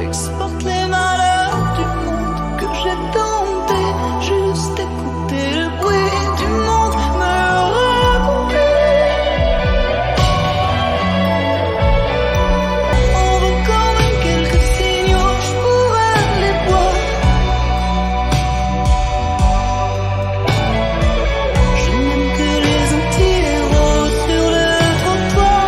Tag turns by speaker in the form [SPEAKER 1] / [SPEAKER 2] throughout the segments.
[SPEAKER 1] J'exporte les malheurs du monde que j'ai tenté. Juste écouter le bruit du monde me raconter. On voit quand même quelques signaux, je pourrais les voir. Je n'aime que les anti-héros sur le trottoir.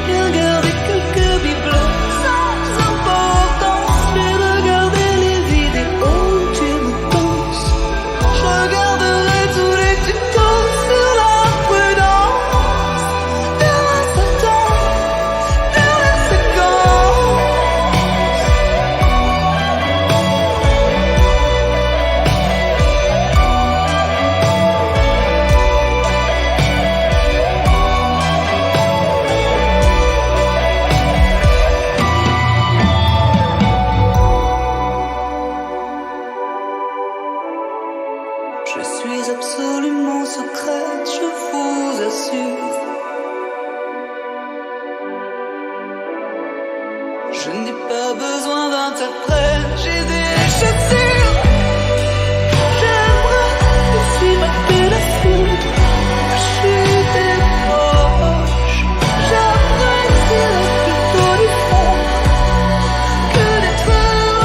[SPEAKER 1] J'ai regardé quelques bibelots sans importance. J'ai regardé les vidéos où tu me danses. Je regarderai tous les tutos sur la prudence. Demain s'attend, dernière séquence. Je suis absolument secrète, je vous assure. Je n'ai pas besoin d'interprète, j'ai des chaussures. J'aimerais aussi mater la foudre. Je suis des proches, j'apprécierais plutôt du fond que d'être heureux, que d'être heureux.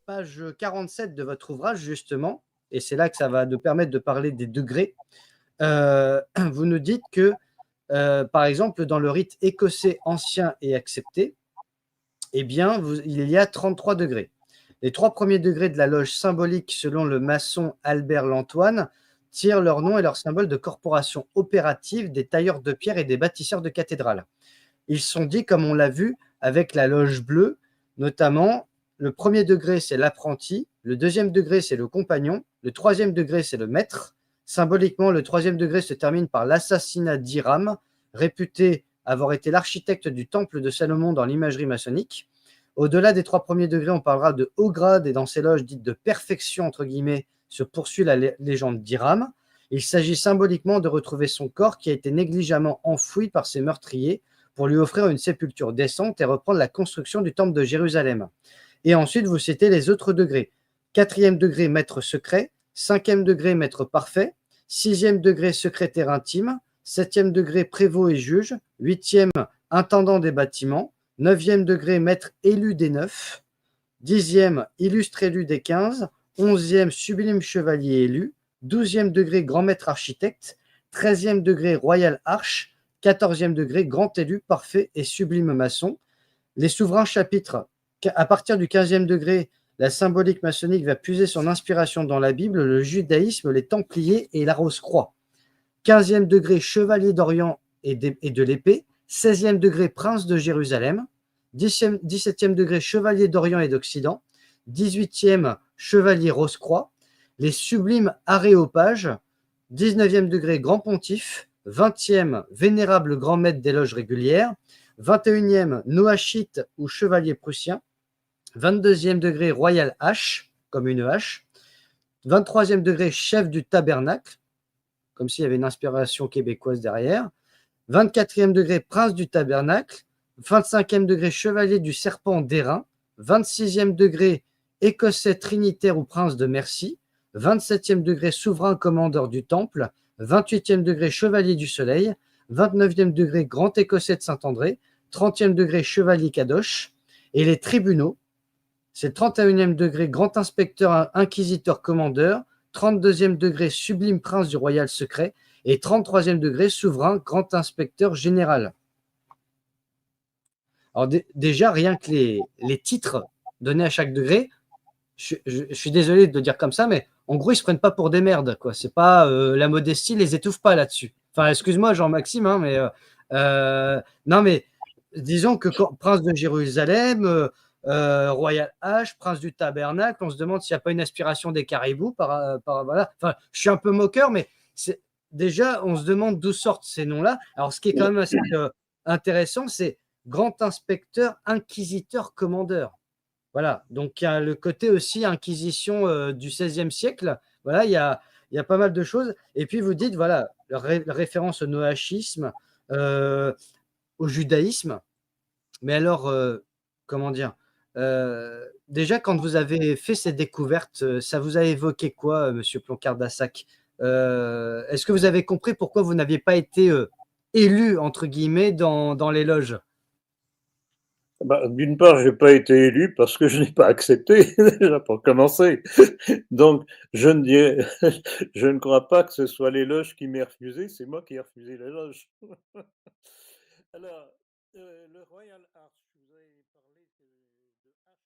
[SPEAKER 2] Page 47 de votre ouvrage, justement, et c'est là que ça va nous permettre de parler des degrés. Vous nous dites que, par exemple, dans le rite écossais ancien et accepté, eh bien, il y a 33 degrés. Les 3 premiers degrés de la loge symbolique, selon le maçon Albert Lantoine, tirent leur nom et leur symbole de corporation opérative des tailleurs de pierre et des bâtisseurs de cathédrales. Ils sont dits, comme on l'a vu, avec la loge bleue, notamment le premier degré, c'est l'apprenti, le deuxième degré, c'est le compagnon, le troisième degré, c'est le maître. Symboliquement, le troisième degré se termine par l'assassinat d'Hiram, réputé avoir été l'architecte du temple de Salomon dans l'imagerie maçonnique. Au-delà des 3 premiers degrés, on parlera de haut grade et dans ces loges dites de perfection, entre guillemets, se poursuit la légende d'Hiram. Il s'agit symboliquement de retrouver son corps qui a été négligemment enfoui par ses meurtriers pour lui offrir une sépulture décente et reprendre la construction du temple de Jérusalem. Et ensuite, vous citez les autres degrés. 4e degré, maître secret. 5e degré, maître parfait. 6e degré, secrétaire intime. 7e degré, prévôt et juge. 8e, intendant des bâtiments. 9e degré, maître élu des 9. 10e, illustre élu des 15. 11e, sublime chevalier élu. 12e degré, grand maître architecte. 13e degré, royal arche. 14e degré, grand élu, parfait et sublime maçon. Les souverains chapitres. À partir du 15e degré, la symbolique maçonnique va puiser son inspiration dans la Bible, le judaïsme, les Templiers et la Rose-Croix. 15e degré, chevalier d'Orient et de l'épée. 16e degré, prince de Jérusalem. 17e degré, chevalier d'Orient et d'Occident. 18e, chevalier Rose-Croix. Les sublimes aréopages. 19e degré, grand pontife. 20e, vénérable grand maître des loges régulières. 21e, noachite ou chevalier prussien. 22e degré, royal hache, comme une hache. 23e degré, chef du tabernacle, comme s'il y avait une inspiration québécoise derrière. 24e degré, prince du tabernacle. 25e degré, chevalier du serpent d'airain. 26e degré, écossais trinitaire ou prince de Mercie. 27e degré, souverain commandeur du temple. 28e degré, chevalier du soleil. 29e degré, grand écossais de Saint-André. 30e degré, chevalier kadosh. Et les tribunaux, c'est 31e degré, grand inspecteur, inquisiteur, commandeur. 32e degré, sublime prince du royal secret. Et 33e degré, souverain, grand inspecteur général. Alors déjà, rien que les titres donné à chaque degré. Je suis désolé de le dire comme ça, mais en gros, ils se prennent pas pour des merdes, quoi. C'est pas la modestie les étouffe pas là-dessus. Enfin, excuse-moi, Jean-Maxime, hein, mais non, mais disons que prince de Jérusalem, Royal H, prince du Tabernacle, on se demande s'il n'y a pas une aspiration des caribous voilà. Enfin, je suis un peu moqueur, mais c'est déjà, on se demande d'où sortent ces noms-là. Alors, ce qui est quand même assez intéressant, c'est grand inspecteur, inquisiteur, commandeur. Voilà, donc il y a le côté aussi inquisition du XVIe siècle. Voilà, il y a pas mal de choses. Et puis vous dites, voilà, la référence au noachisme, euh, au judaïsme. Mais alors, comment dire déjà, quand vous avez fait cette découverte, ça vous a évoqué quoi, Monsieur Ploncard-Dassac? Est-ce que vous avez compris pourquoi vous n'aviez pas été élu, entre guillemets, dans les loges?
[SPEAKER 3] Bah, d'une part, je n'ai pas été élu parce que je n'ai pas accepté, déjà pour commencer. Donc, je ne crois pas que ce soit les loges qui m'aient refusé, c'est moi qui ai refusé les loges. Alors, le Royal Arch, vous avez parlé de H.